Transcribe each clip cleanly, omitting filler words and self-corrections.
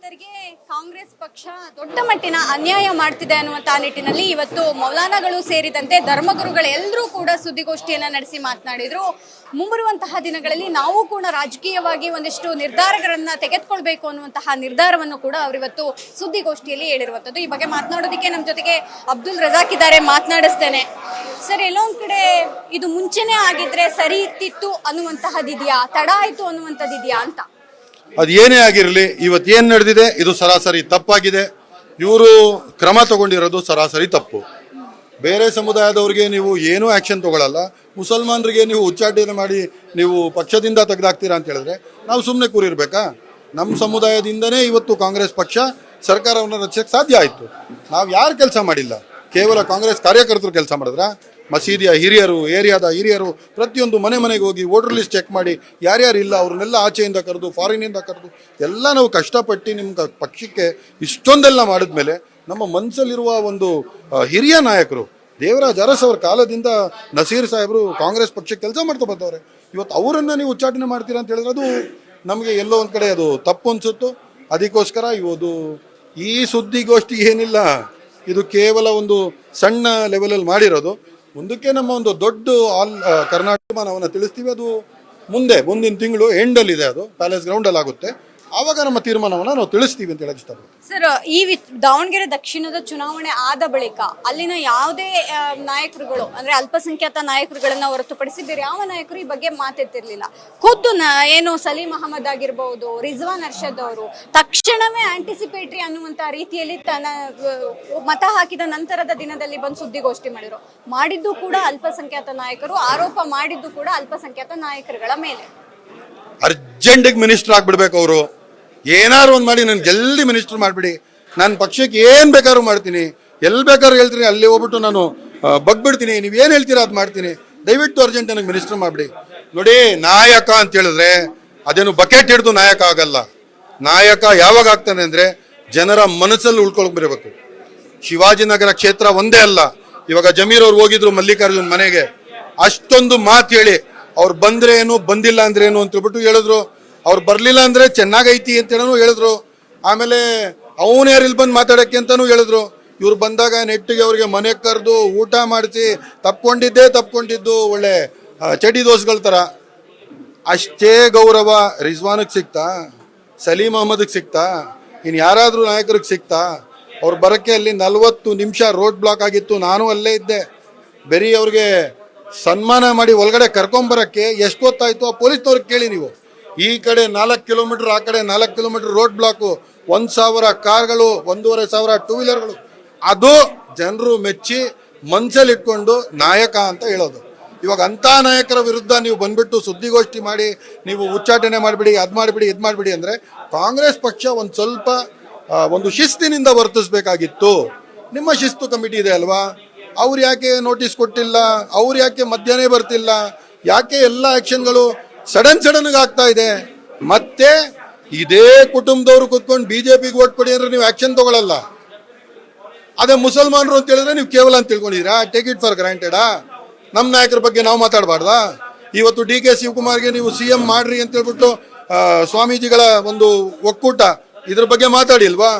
ಅಲ್ಪಸಂಖ್ಯಾತರಿಗೆ ಕಾಂಗ್ರೆಸ್ ಪಕ್ಷ ದೊಡ್ಡ ಮಟ್ಟಿನ ಅನ್ಯಾಯ ಮಾಡ್ತಿದೆ ಅನ್ನುವಂತಹ ನಿಟ್ಟಿನಲ್ಲಿ ಇವತ್ತು ಮೌಲಾನಾಗಳು ಸೇರಿದಂತೆ ಧರ್ಮಗುರುಗಳೆಲ್ಲರೂ ಕೂಡ ಸುದ್ದಿಗೋಷ್ಠಿಯನ್ನ ನಡೆಸಿ ಮಾತನಾಡಿದ್ರು. ಮುಂಬರುವಂತಹ ದಿನಗಳಲ್ಲಿ ನಾವು ಕೂಡ ರಾಜಕೀಯವಾಗಿ ಒಂದಿಷ್ಟು ನಿರ್ಧಾರಗಳನ್ನ ತೆಗೆದುಕೊಳ್ಬೇಕು ಅನ್ನುವಂತಹ ನಿರ್ಧಾರವನ್ನು ಕೂಡ ಅವರಿವತ್ತು ಸುದ್ದಿಗೋಷ್ಠಿಯಲ್ಲಿ ಹೇಳಿರುವಂತದ್ದು. ಈ ಬಗ್ಗೆ ಮಾತನಾಡೋದಕ್ಕೆ ನಮ್ಮ ಜೊತೆಗೆ ಅಬ್ದುಲ್ ರಜಾಕ್ ಇದ್ದಾರೆ, ಮಾತನಾಡಿಸ್ತೇನೆ. ಸರ್, ಎಲ್ಲೊಂದ್ ಕಡೆ ಇದು ಮುಂಚೆನೆ ಆಗಿದ್ರೆ ಸರಿ ಇತ್ತಿತ್ತು ಅನ್ನುವಂತಹದಿದೆಯಾ, ತಡ ಆಯ್ತು ಅನ್ನುವಂಥದ್ದಿದೆಯಾ ಅಂತ? ಅದು ಏನೇ ಆಗಿರಲಿ, ಇವತ್ತೇನು ನಡೆದಿದೆ ಇದು ಸರಾಸರಿ ತಪ್ಪಾಗಿದೆ. ಇವರು ಕ್ರಮ ತಗೊಂಡಿರೋದು ಸರಾಸರಿ ತಪ್ಪು. ಬೇರೆ ಸಮುದಾಯದವ್ರಿಗೆ ನೀವು ಏನೂ ಆ್ಯಕ್ಷನ್ ತಗೊಳ್ಳಲ್ಲ, ಮುಸಲ್ಮಾನರಿಗೆ ನೀವು ಉಚ್ಚಾಟನೆ ಮಾಡಿ ನೀವು ಪಕ್ಷದಿಂದ ತೆಗೆದಾಕ್ತೀರಾ ಅಂತ ಹೇಳಿದ್ರೆ ನಾವು ಸುಮ್ಮನೆ ಕೂರಿರ್ಬೇಕಾ? ನಮ್ಮ ಸಮುದಾಯದಿಂದನೇ ಇವತ್ತು ಕಾಂಗ್ರೆಸ್ ಪಕ್ಷ ಸರ್ಕಾರವನ್ನು ರಚಿಸಕ್ಕೆ ಸಾಧ್ಯ ಆಯಿತು. ನಾವು ಯಾರು ಕೆಲಸ ಮಾಡಿಲ್ಲ, ಕೇವಲ ಕಾಂಗ್ರೆಸ್ ಕಾರ್ಯಕರ್ತರು ಕೆಲಸ ಮಾಡಿದ್ರ? ಮಸೀದಿಯ ಹಿರಿಯರು, ಏರಿಯಾದ ಹಿರಿಯರು ಪ್ರತಿಯೊಂದು ಮನೆಗೆ ಹೋಗಿ ವೋಟರ್ ಲಿಸ್ಟ್ ಚೆಕ್ ಮಾಡಿ ಯಾರ್ಯಾರು ಇಲ್ಲ ಅವ್ರನ್ನೆಲ್ಲ ಆಚೆಯಿಂದ ಕರೆದು, ಫಾರಿನಿಂದ ಕರೆದು ಎಲ್ಲ ನಾವು ಕಷ್ಟಪಟ್ಟು ನಿಮ್ಮ ಪಕ್ಷಕ್ಕೆ ಇಷ್ಟೊಂದೆಲ್ಲ ಮಾಡಿದ್ಮೇಲೆ ನಮ್ಮ ಮನಸ್ಸಲ್ಲಿರುವ ಒಂದು ಹಿರಿಯ ನಾಯಕರು ದೇವರಾಜ್ ಅರಸ್ ಅವರ ಕಾಲದಿಂದ ನಸೀರ್ ಸಾಹೇಬರು ಕಾಂಗ್ರೆಸ್ ಪಕ್ಷಕ್ಕೆ ಕೆಲಸ ಮಾಡ್ತಾ ಬಂದವ್ರೆ. ಇವತ್ತು ಅವರನ್ನು ನೀವು ಉಚ್ಚಾಟನೆ ಮಾಡ್ತೀರಾ ಅಂತ ಹೇಳಿದ್ರೆ ಅದು ನಮಗೆ ಎಲ್ಲೋ ಒಂದು ಕಡೆ ಅದು ತಪ್ಪು ಅನ್ಸುತ್ತೋ. ಅದಕ್ಕೋಸ್ಕರ ಇವತ್ತು ಈ ಸುದ್ದಿಗೋಷ್ಠಿ ಏನಿಲ್ಲ, ಇದು ಕೇವಲ ಒಂದು ಸಣ್ಣ ಲೆವೆಲಲ್ಲಿ ಮಾಡಿರೋದು. ಮುಂದಕ್ಕೆ ನಮ್ಮ ಒಂದು ದೊಡ್ಡ ಕರ್ನಾಟಕ ನಾವನ್ನು ತಿಳಿಸ್ತೀವಿ. ಅದು ಮುಂದಿನ ತಿಂಗಳು ಎಂಡಲ್ಲಿದೆ, ಅದು ಪ್ಯಾಲೇಸ್ ಗ್ರೌಂಡಲ್ಲಿ ಆಗುತ್ತೆ. ಆವಾಗ ನಮ್ಮ ತೀರ್ಮಾನವನ್ನು ನಾವು ತಿಳಿಸ್ತೀವಿ ಅಂತ ಹೇಳಕ್ ಇಷ್ಟಪಡ್ತೀವಿ. ಸರ್, ಈ ದಾವಣಗೆರೆ ದಕ್ಷಿಣದ ಚುನಾವಣೆ ಆದ ಬಳಿಕ ಅಲ್ಲಿನ ಯಾವುದೇ ನಾಯಕರುಗಳು ಅಂದ್ರೆ ಅಲ್ಪಸಂಖ್ಯಾತ ನಾಯಕರುಗಳನ್ನ ಹೊರತುಪಡಿಸಿ ಬೇರೆ ಯಾವ ನಾಯಕರು ಈ ಬಗ್ಗೆ ಮಾತೆತ್ತಿರ್ಲಿಲ್ಲ. ಖುದ್ದು ಏನು ಸಲೀಂ ಅಹಮದ್ ಆಗಿರ್ಬಹುದು, ರಿಜ್ವಾನ್ ಅರ್ಷದ್ ಅವರು ತಕ್ಷಣವೇ ಆಂಟಿಸಿಪೇಟರಿ ಅನ್ನುವಂತ ರೀತಿಯಲ್ಲಿ ತನ್ನ ಮತ ಹಾಕಿದ ನಂತರದ ದಿನದಲ್ಲಿ ಬಂದು ಸುದ್ದಿಗೋಷ್ಠಿ ಮಾಡಿದ್ದು ಕೂಡ ಅಲ್ಪಸಂಖ್ಯಾತ ನಾಯಕರು, ಆರೋಪ ಮಾಡಿದ್ದು ಕೂಡ ಅಲ್ಪಸಂಖ್ಯಾತ ನಾಯಕರುಗಳ ಮೇಲೆ. ಅರ್ಜೆಂಟಿಗೆ ಮಿನಿಸ್ಟರ್ ಆಗ್ಬಿಡ್ಬೇಕು ಅವರು. ಏನಾದ್ರು ಒಂದು ಮಾಡಿ ನಾನು ಜಲ್ದಿ ಮಿನಿಸ್ಟರ್ ಮಾಡಿಬಿಡಿ, ನಾನು ಪಕ್ಷಕ್ಕೆ ಏನು ಬೇಕಾದ್ರೂ ಮಾಡ್ತೀನಿ, ಎಲ್ಲಿ ಬೇಕಾದ್ರೂ ಹೇಳ್ತೀನಿ, ಅಲ್ಲಿ ಹೋಗ್ಬಿಟ್ಟು ನಾನು ಬಗ್ಬಿಡ್ತೀನಿ, ನೀವು ಏನು ಹೇಳ್ತೀರಾ ಅದು ಮಾಡ್ತೀನಿ, ದಯವಿಟ್ಟು ಅರ್ಜೆಂಟ್ ನನಗೆ ಮಿನಿಸ್ಟರ್ ಮಾಡಿಬಿಡಿ. ನೋಡಿ, ನಾಯಕ ಅಂತ ಹೇಳಿದ್ರೆ ಅದೇನು ಬಕೆಟ್ ಹಿಡಿದು ನಾಯಕ ಆಗಲ್ಲ. ನಾಯಕ ಯಾವಾಗ ಆಗ್ತಾನೆ ಅಂದರೆ ಜನರ ಮನಸ್ಸಲ್ಲಿ ಉಳ್ಕೊಳ್ಬಿರಬೇಕು. ಶಿವಾಜಿನಗರ ಕ್ಷೇತ್ರ ಒಂದೇ ಅಲ್ಲ, ಇವಾಗ ಜಮೀರ್ ಅವ್ರು ಹೋಗಿದ್ರು ಮಲ್ಲಿಕಾರ್ಜುನ್ ಮನೆಗೆ, ಅಷ್ಟೊಂದು ಮಾತು ಹೇಳಿ ಅವ್ರು ಬಂದ್ರೆ ಏನು, ಬಂದಿಲ್ಲ ಅಂದ್ರೆ ಏನು ಅಂತ ಹೇಳ್ಬಿಟ್ಟು ಹೇಳಿದ್ರು. ಅವ್ರು ಬರ್ಲಿಲ್ಲ ಅಂದ್ರೆ ಚೆನ್ನಾಗೈತಿ ಅಂತ ಹೇಳೋ ಹೇಳಿದ್ರು. ಆಮೇಲೆ ಅವನು ಯಾರು ಇಲ್ಲಿ ಬಂದು ಮಾತಾಡಕ್ಕೆ ಅಂತಾನು ಹೇಳಿದ್ರು. ಇವ್ರು ಬಂದಾಗ ನೆಟ್ಟಿಗೆ ಅವ್ರಿಗೆ ಮನೆ ಕರೆದು ಊಟ ಮಾಡಿಸಿ ತಪ್ಕೊಂಡಿದ್ದು ಒಳ್ಳೆ ಚಡಿ ದೋಸ್ಗಳ ಥರ. ಅಷ್ಟೇ ಗೌರವ ರಿಜ್ವಾನಿಗೆ ಸಿಕ್ತಾ, ಸಲೀಂ ಅಹಮದ್ಗೆ ಸಿಕ್ತಾ, ಇನ್ನು ಯಾರಾದರೂ ನಾಯಕರಿಗೆ ಸಿಕ್ತಾ? ಅವ್ರು ಬರೋಕ್ಕೆ ಅಲ್ಲಿ 40 ನಿಮಿಷ ರೋಡ್ ಬ್ಲಾಕ್ ಆಗಿತ್ತು. ನಾನು ಅಲ್ಲೇ ಇದ್ದೆ. ಬರೀ ಅವ್ರಿಗೆ ಸನ್ಮಾನ ಮಾಡಿ ಒಳಗಡೆ ಕರ್ಕೊಂಬರಕ್ಕೆ ಎಷ್ಟು ಹೊತ್ತಾಯ್ತು ಆ ಪೊಲೀಸ್ನವ್ರಿಗೆ ಕೇಳಿ ನೀವು. ಈ ಕಡೆ 4 ಕಿಲೋಮೀಟರ್, ಆ ಕಡೆ 4 ಕಿಲೋಮೀಟರ್ ರೋಡ್ ಬ್ಲಾಕು, 1,000 ಕಾರ್ಗಳು, 1,500 ಟೂ ವೀಲರ್ಗಳು. ಅದು ಜನರು ಮೆಚ್ಚಿ ಮನ್ಸಲ್ಲಿ ಇಟ್ಕೊಂಡು ನಾಯಕ ಅಂತ ಹೇಳೋದು. ಇವಾಗ ಅಂಥ ನಾಯಕರ ವಿರುದ್ಧ ನೀವು ಬಂದ್ಬಿಟ್ಟು ಸುದ್ದಿಗೋಷ್ಠಿ ಮಾಡಿ ನೀವು ಉಚ್ಚಾಟನೆ ಮಾಡಿಬಿಡಿ, ಅದು ಮಾಡಿಬಿಡಿ, ಇದು ಮಾಡಿಬಿಡಿ ಅಂದರೆ ಕಾಂಗ್ರೆಸ್ ಪಕ್ಷ ಒಂದು ಸ್ವಲ್ಪ ಒಂದು ಶಿಸ್ತಿನಿಂದ ವರ್ತಿಸ್ಬೇಕಾಗಿತ್ತು. ನಿಮ್ಮ ಶಿಸ್ತು ಕಮಿಟಿ ಇದೆ ಅಲ್ವಾ, ಅವ್ರು ಯಾಕೆ ನೋಟಿಸ್ ಕೊಟ್ಟಿಲ್ಲ, ಅವ್ರು ಯಾಕೆ ಮಧ್ಯಾಹ್ನ ಬರ್ತಿಲ್ಲ, ಯಾಕೆ ಎಲ್ಲ ಆಕ್ಷನ್ಗಳು ಸಡನ್ ಆಗ್ತಾ ಇದೆ? ಮತ್ತೆ ಇದೇ ಕುಟುಂಬದವರು ಕುತ್ಕೊಂಡು ಬಿಜೆಪಿಗೆ ಓಟ್ ಕೊಡಿ ಅಂದ್ರೆ ನೀವು ಆಕ್ಷನ್ ತಗೊಳ್ಳಲ್ಲ. ಅದೇ ಮುಸಲ್ಮಾನರು ಅಂತ ಹೇಳಿದ್ರೆ ನೀವು ಕೇವಲ ಅಂತ ತಿಳ್ಕೊಂಡಿದ್ದೀರಾ? ಟೇಕ್ ಇಟ್ ಫಾರ್ ಗ್ರಾಂಟೆಡಾ? ನಮ್ಮ ನಾಯಕರ ಬಗ್ಗೆ ನಾವು ಮಾತಾಡಬಾರ್ದಾ? ಇವತ್ತು DK ಶಿವಕುಮಾರ್ಗೆ ನೀವು CM ಮಾಡ್ರಿ ಅಂತ ಹೇಳ್ಬಿಟ್ಟು ಸ್ವಾಮೀಜಿಗಳ ಒಂದು ಒಕ್ಕೂಟ ಇದ್ರ ಬಗ್ಗೆ ಮಾತಾಡಿಲ್ವಾ?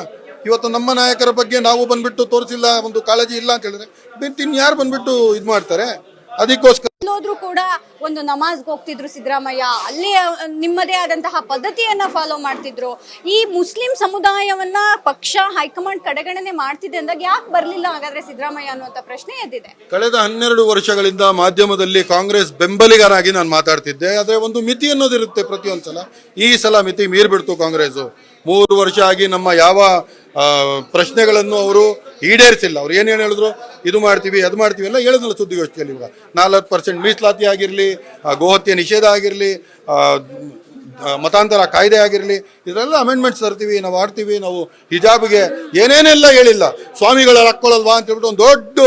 ಇವತ್ತು ನಮ್ಮ ನಾಯಕರ ಬಗ್ಗೆ ನಾವು ಬಂದ್ಬಿಟ್ಟು ತೋರಿಸಿಲ್ಲ, ಒಂದು ಕಾಳಜಿ ಇಲ್ಲ ಅಂತ ಹೇಳಿದ್ರೆ ಇನ್ಯಾರು ಬಂದ್ಬಿಟ್ಟು ಇದು ಮಾಡ್ತಾರೆ? ಅದಕ್ಕೋಸ್ಕರ ಹೋದ್ರು ಕೂಡ ಒಂದು ನಮಾಜ್ಗೆ ಹೋಗ್ತಿದ್ರು ಸಿದ್ದರಾಮಯ್ಯ, ಅಲ್ಲಿ ನಿಮ್ಮದೇ ಆದಂತಹ ಪದ್ಧತಿಯನ್ನ ಫಾಲೋ ಮಾಡ್ತಿದ್ರು. ಈ ಮುಸ್ಲಿಂ ಸಮುದಾಯವನ್ನ ಪಕ್ಷ ಹೈಕಮಾಂಡ್ ಕಡೆಗಣನೆ ಮಾಡ್ತಿದೆ ಅಂದಾಗ ಯಾಕೆ ಬರ್ಲಿಲ್ಲ ಹಾಗಾದ್ರೆ ಸಿದ್ದರಾಮಯ್ಯ ಅನ್ನುವಂತ ಪ್ರಶ್ನೆ ಎದ್ದಿದೆ. ಕಳೆದ 12 ವರ್ಷಗಳಿಂದ ಮಾಧ್ಯಮದಲ್ಲಿ ಕಾಂಗ್ರೆಸ್ ಬೆಂಬಲಿಗರಾಗಿ ನಾನು ಮಾತಾಡ್ತಿದ್ದೆ. ಆದ್ರೆ ಒಂದು ಮಿತಿ ಅನ್ನೋದಿರುತ್ತೆ ಪ್ರತಿಯೊಂದ್ಸಲ. ಈ ಸಲ ಮಿತಿ ಮೀರ್ಬಿಡ್ತು ಕಾಂಗ್ರೆಸ್. 3 ವರ್ಷ ಆಗಿ ನಮ್ಮ ಯಾವ ಪ್ರಶ್ನೆಗಳನ್ನು ಅವರು ಈಡೇರಿಸಿಲ್ಲ. ಅವ್ರು ಏನೇನು ಹೇಳಿದ್ರು, ಇದು ಮಾಡ್ತೀವಿ, ಅದು ಮಾಡ್ತೀವಿ ಎಲ್ಲ ಹೇಳಿದ್ನಲ್ಲ ಸುದ್ದಿಗೋಷ್ಠಿಯಲ್ಲಿ. ಇವಾಗ 40% ಮೀಸಲಾತಿ ಆಗಿರಲಿ, ಗೋಹತ್ಯೆ ನಿಷೇಧ ಆಗಿರಲಿ, ಮತಾಂತರ ಕಾಯ್ದೆ ಆಗಿರಲಿ, ಇದರೆಲ್ಲ ಅಮೆಂಡ್ಮೆಂಟ್ಸ್ ತರ್ತೀವಿ, ನಾವು ಆಡ್ತೀವಿ, ನಾವು ಹಿಜಾಬ್ಗೆ ಏನೇನೆಲ್ಲ ಹೇಳಿಲ್ಲ. ಸ್ವಾಮಿಗಳು ಹಾಕ್ಕೊಳ್ಳಲ್ವಾ ಅಂತ ಹೇಳ್ಬಿಟ್ಟು ಒಂದು ದೊಡ್ಡ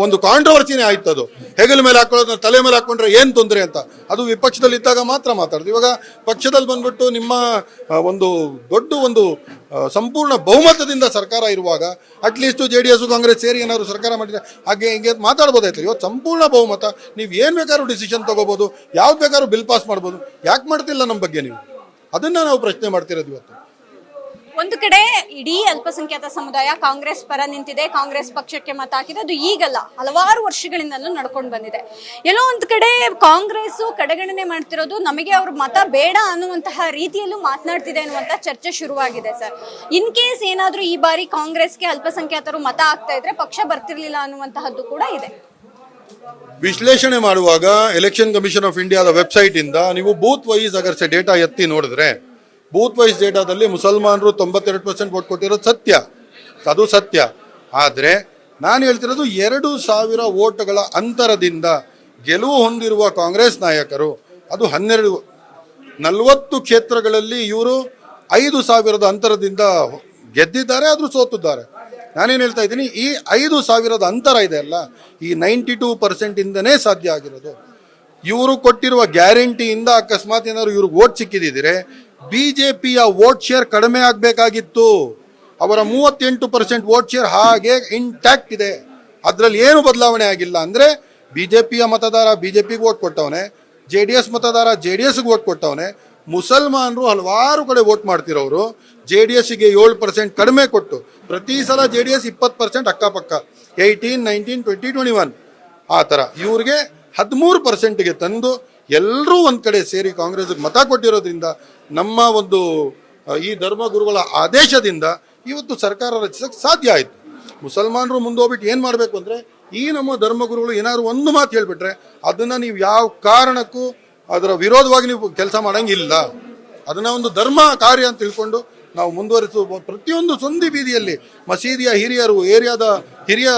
ಒಂದು ಕಾಂಟ್ರವರ್ಸಿನೇ ಆಯ್ತು. ಅದು ಹೆಗಲ ಮೇಲೆ ಹಾಕೊಳ್ಳೋದು, ತಲೆ ಮೇಲೆ ಹಾಕೊಂಡ್ರೆ ಏನು ತೊಂದರೆ ಅಂತ ಅದು ವಿಪಕ್ಷದಲ್ಲಿ ಇದ್ದಾಗ ಮಾತ್ರ ಮಾತಾಡ್ತೀವಿ. ಇವಾಗ ಪಕ್ಷದಲ್ಲಿ ಬಂದ್ಬಿಟ್ಟು ನಿಮ್ಮ ಒಂದು ದೊಡ್ಡ ಒಂದು ಸಂಪೂರ್ಣ ಬಹುಮತದಿಂದ ಸರ್ಕಾರ ಇರುವಾಗ ಅಟ್ಲೀಸ್ಟು JDS ಕಾಂಗ್ರೆಸ್ ಸೇರಿ ಏನಾದ್ರು ಸರ್ಕಾರ ಮಾಡಿದ್ರೆ ಹಾಗೆ ಹಿಂಗೆ ಮಾತಾಡ್ಬೋದಾಯ್ತು. ಇವತ್ತು ಸಂಪೂರ್ಣ ಬಹುಮತ, ನೀವು ಏನು ಬೇಕಾದ್ರೂ ಡಿಸಿಷನ್ ತಗೋಬೋದು, ಯಾವ್ದು ಬೇಕಾದ್ರೂ ಬಿಲ್ ಪಾಸ್ ಮಾಡ್ಬೋದು. ಯಾಕೆ ಮಾಡ್ತಿಲ್ಲ ನಮ್ಮ ಬಗ್ಗೆ ನೀವು? ಅದನ್ನ ನಾವು ಪ್ರಶ್ನೆ ಮಾಡ್ತಿರೋದು ಇವತ್ತು. ಒಂದು ಕಡೆ ಇಡೀ ಅಲ್ಪಸಂಖ್ಯಾತ ಸಮುದಾಯ ಕಾಂಗ್ರೆಸ್ ಪರ ನಿಂತಿದೆ, ಕಾಂಗ್ರೆಸ್ ಪಕ್ಷಕ್ಕೆ ಮತ ಹಾಕಿದೆ. ಅದು ಈಗಲ್ಲ, ಹಲವಾರು ವರ್ಷಗಳಿಂದಲೂ ನಡ್ಕೊಂಡು ಬಂದಿದೆ. ಎಲ್ಲೋ ಒಂದು ಕಡೆ ಕಾಂಗ್ರೆಸ್ ಕಡೆಗಣನೆ ಮಾಡ್ತಿರೋದು, ನಮಗೆ ಅವ್ರ ಮತ ಬೇಡ ಅನ್ನುವಂತಹ ರೀತಿಯಲ್ಲೂ ಮಾತನಾಡ್ತಿದೆ ಅನ್ನುವಂತ ಚರ್ಚೆ ಶುರುವಾಗಿದೆ ಸರ್. ಇನ್ ಕೇಸ್ ಏನಾದ್ರೂ ಈ ಬಾರಿ ಕಾಂಗ್ರೆಸ್ಗೆ ಅಲ್ಪಸಂಖ್ಯಾತರು ಮತ ಹಾಕ್ತಾ ಇದ್ರೆ ಪಕ್ಷ ಬರ್ತಿರ್ಲಿಲ್ಲ ಅನ್ನುವಂತಹದ್ದು ಕೂಡ ಇದೆ. ವಿಶ್ಲೇಷಣೆ ಮಾಡುವಾಗ ಎಲೆಕ್ಷನ್ ಕಮಿಷನ್ ಆಫ್ ಇಂಡಿಯಾದ ವೆಬ್ಸೈಟ್ ಇಂದ ನೀವು ಬೂತ್ ವೈಸ್ ಅಗರ್ಸೆ ಡೇಟಾ ಎತ್ತಿ ನೋಡಿದ್ರೆ, ಬೂತ್ ವೈಸ್ ಡೇಟಾದಲ್ಲಿ ಮುಸಲ್ಮಾನರು 92% ವೋಟ್ ಕೊಟ್ಟಿರೋದು ಸತ್ಯ, ಅದು ಸತ್ಯ. ಆದರೆ ನಾನು ಹೇಳ್ತಿರೋದು 2000 ವೋಟ್ಗಳ ಅಂತರದಿಂದ ಗೆಲುವು ಹೊಂದಿರುವ ಕಾಂಗ್ರೆಸ್ ನಾಯಕರು, ಅದು 40 ಕ್ಷೇತ್ರಗಳಲ್ಲಿ ಇವರು 5000 ಅಂತರದಿಂದ ಗೆದ್ದಿದ್ದಾರೆ, ಆದರೂ ಸೋತಿದ್ದಾರೆ. ನಾನೇನು ಹೇಳ್ತಾ ಇದ್ದೀನಿ, ಈ 5000 ಅಂತರ ಇದೆ ಅಲ್ಲ, ಈ 92% ಇಂದನೇ ಸಾಧ್ಯ ಆಗಿರೋದು. ಇವರು ಕೊಟ್ಟಿರುವ ಗ್ಯಾರಂಟಿಯಿಂದ ಅಕಸ್ಮಾತ್ ಏನಾದ್ರು ಇವ್ರಿಗೆ ವೋಟ್ ಸಿಕ್ಕಿದಿದ್ರೆ ಬಿಜೆಪಿಯ ವೋಟ್ ಶೇರ್ ಕಡಿಮೆ ಆಗಬೇಕಾಗಿತ್ತು. ಅವರ 38% ವೋಟ್ ಶೇರ್ ಹಾಗೆ ಇಂಟ್ಯಾಕ್ಟ್ ಇದೆ, ಅದರಲ್ಲಿ ಏನು ಬದಲಾವಣೆ ಆಗಿಲ್ಲ. ಅಂದರೆ ಬಿಜೆಪಿಯ ಮತದಾರ ಬಿಜೆಪಿಗೆ ವೋಟ್ ಕೊಟ್ಟವನೆ, JDS ಮತದಾರ JDSಗೆ ವೋಟ್ ಕೊಟ್ಟವನೆ. ಮುಸಲ್ಮಾನರು ಹಲವಾರು ಕಡೆ ವೋಟ್ ಮಾಡ್ತಿರೋರು JDSಗೆ 7% ಕಡಿಮೆ ಕೊಟ್ಟು, ಪ್ರತಿ ಸಲ JDS 20% ಅಕ್ಕಪಕ್ಕ 18, 19, 20, 21 ಆ ಥರ ಇವ್ರಿಗೆ 13%ಗೆ ತಂದು ಎಲ್ಲರೂ ಒಂದು ಕಡೆ ಸೇರಿ ಕಾಂಗ್ರೆಸ್ಗೆ ಮತ ಕೊಟ್ಟಿರೋದ್ರಿಂದ, ನಮ್ಮ ಒಂದು ಈ ಧರ್ಮಗುರುಗಳ ಆದೇಶದಿಂದ ಇವತ್ತು ಸರ್ಕಾರ ರಚಿಸಕ್ಕೆ ಸಾಧ್ಯ ಆಯಿತು. ಮುಸಲ್ಮಾನರು ಮುಂದೋಗ್ಬಿಟ್ಟು ಏನು ಮಾಡಬೇಕು ಅಂದರೆ, ಈ ನಮ್ಮ ಧರ್ಮಗುರುಗಳು ಏನಾದ್ರು ಒಂದು ಮಾತು ಹೇಳ್ಬಿಟ್ರೆ ಅದನ್ನು ನೀವು ಯಾವ ಕಾರಣಕ್ಕೂ ಅದರ ವಿರೋಧವಾಗಿ ನೀವು ಕೆಲಸ ಮಾಡೋಂಗಿಲ್ಲ. ಅದನ್ನ ಒಂದು ಧರ್ಮ ಕಾರ್ಯ ಅಂತ ತಿಳ್ಕೊಂಡು ನಾವು ಮುಂದುವರಿಸುವ. ಪ್ರತಿಯೊಂದು ಸಂಧಿ ಬೀದಿಯಲ್ಲಿ ಮಸೀದಿಯ ಹಿರಿಯರು, ಏರಿಯಾದ ಹಿರಿಯ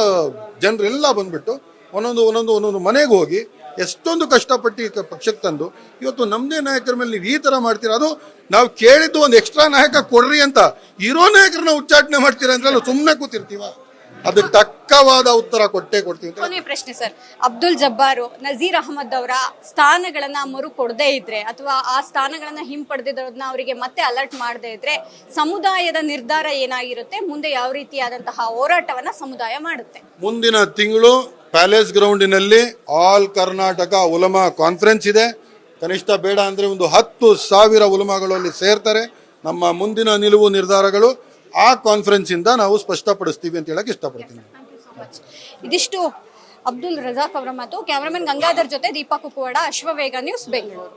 ಜನರೆಲ್ಲ ಬಂದ್ಬಿಟ್ಟು ಒಂದೊಂದು ಮನೆಗೆ ಹೋಗಿ ಎಷ್ಟೊಂದು ಕಷ್ಟಪಟ್ಟು ಪಕ್ಷಕ್ಕೆ ತಂದು ಇವತ್ತು ನಮ್ಮದೇ ನಾಯಕರ ಮೇಲೆ ನೀವು ಈ ಥರ ಮಾಡ್ತೀರಾ. ಅದು ನಾವು ಕೇಳಿದ್ದು ಒಂದು ಎಕ್ಸ್ಟ್ರಾ ನಾಯಕ ಕೊಡ್ರಿ ಅಂತ, ಇರೋ ನಾಯಕರನ್ನ ಉಚ್ಚಾಟನೆ ಮಾಡ್ತೀರಾ ಅಂದ್ರೆ ಸುಮ್ಮನೆ ಕೂತಿರ್ತೀವ. ಅದಕ್ಕೆ ತಕ್ಕವಾದ ಉತ್ತರ ಕೊಡ್ತೀವಿ. ಕೊನೆಯ ಪ್ರಶ್ನೆ ಸರ್, ಅಬ್ದುಲ್ ಜಬ್ಬಾರು, ನಜೀರ್ ಅಹಮದ್ ಅವರ ಸ್ಥಾನಗಳನ್ನ ಮರು ಕೊಡದೇ ಇದ್ರೆ ಅಥವಾ ಆ ಸ್ಥಾನಗಳನ್ನ ಹಿಂಪಡೆದಿರೋದನ್ನ ಅವರಿಗೆ ಮತ್ತೆ ಅಲರ್ಟ್ ಮಾಡದೇ ಇದ್ರೆ ಸಮುದಾಯದ ನಿರ್ಧಾರ ಏನಾಗಿರುತ್ತೆ, ಮುಂದೆ ಯಾವ ರೀತಿಯಾದಂತಹ ಹೋರಾಟವನ್ನ ಸಮುದಾಯ ಮಾಡುತ್ತೆ? ಮುಂದಿನ ತಿಂಗಳು palace ಗ್ರೌಂಡಿನಲ್ಲಿ all Karnataka Ulama conference ಇದೆ. ಕನಿಷ್ಠ ಬೇಡ ಅಂದ್ರೆ ಒಂದು 10,000 ಉಲಮಾಗಳು ಅಲ್ಲಿ ಸೇರ್ತಾರೆ. ನಮ್ಮ ಮುಂದಿನ ನಿಲುವು ನಿರ್ಧಾರಗಳು ಆ ಕಾನ್ಫರೆನ್ಸ್ ಇಂದ ನಾವು ಸ್ಪಷ್ಟಪಡಿಸ್ತೀವಿ ಅಂತ ಹೇಳಕ್ ಇಷ್ಟಪಡ್ತೀನಿ. ಇದಿಷ್ಟು ಅಬ್ದುಲ್ ರಜಾಕ್ ಅವರ ಮಾತು. ಕ್ಯಾಮರಾಮನ್ ಗಂಗಾಧರ್ ಜೊತೆ ದೀಪಾ ಕುಕ್ಕುವಾಡ, ಅಶ್ವವೇಗ ನ್ಯೂಸ್, ಬೆಂಗಳೂರು.